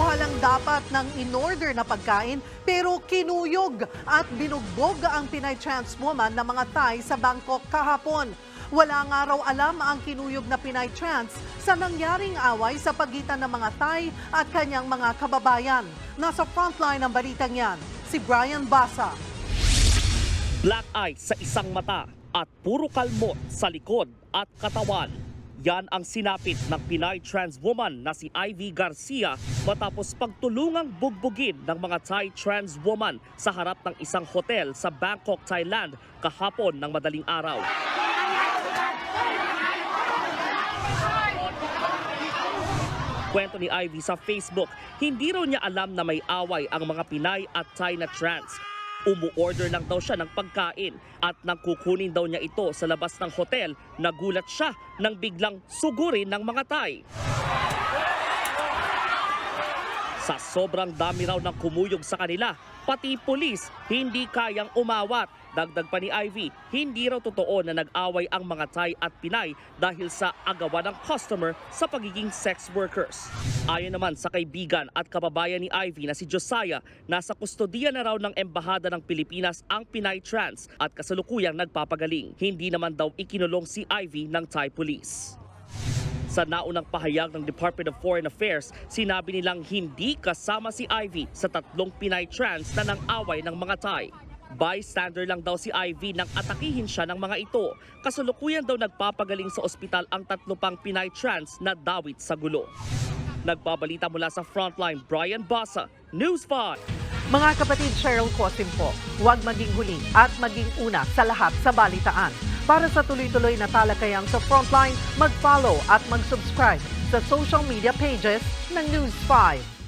Kumuha lang dapat ng in-order na pagkain pero kinuyog at binugbog ang Pinay trans woman na mga Thai sa Bangkok kahapon. Wala nga raw alam ang kinuyog na Pinay trans sa nangyaring away sa pagitan ng mga Thai at kanyang mga kababayan. Nasa frontline ng balitang yan, si Brian Basa. Black eye sa isang mata at puro kalmot sa likod at katawan. Yan ang sinapit ng Pinay trans woman na si Ivy Garcia matapos pagtulungang bugbugin ng mga Thai trans woman sa harap ng isang hotel sa Bangkok, Thailand kahapon ng madaling araw. Kwento ni Ivy sa Facebook, hindi raw niya alam na may away ang mga Pinay at Thai na trans. Umu-order lang daw siya ng pagkain at nang kukunin daw niya ito sa labas ng hotel, nagulat siya nang biglang sugurin ng mga Thai. Sa sobrang dami raw ng kumuyog sa kanila, pati pulis hindi kayang umawat. Dagdag pa ni Ivy, hindi raw totoo na nag-away ang mga Thai at Pinay dahil sa agawan ng customer sa pagiging sex workers. Ayon naman sa kaibigan at kababayan ni Ivy na si Josiah, nasa kustodiya na raw ng Embahada ng Pilipinas ang Pinay trans at kasalukuyang nagpapagaling. Hindi naman daw ikinulong si Ivy ng Thai police. Sa naunang pahayag ng Department of Foreign Affairs, sinabi nilang hindi kasama si Ivy sa 3 Pinay trans na nang-away ng mga Thai. Bystander lang daw si Ivy nang atakihin siya ng mga ito. Kasalukuyan daw nagpapagaling sa ospital ang 3 pang Pinay trans na dawit sa gulo. Nagbabalita mula sa Frontline, Brian Basa, News 5. Mga kapatid, Cheryl Cosim po, huwag maging huli at maging una sa lahat sa balitaan. Para sa tuloy-tuloy na talakayang sa Frontline, mag-follow at mag-subscribe sa social media pages ng News 5.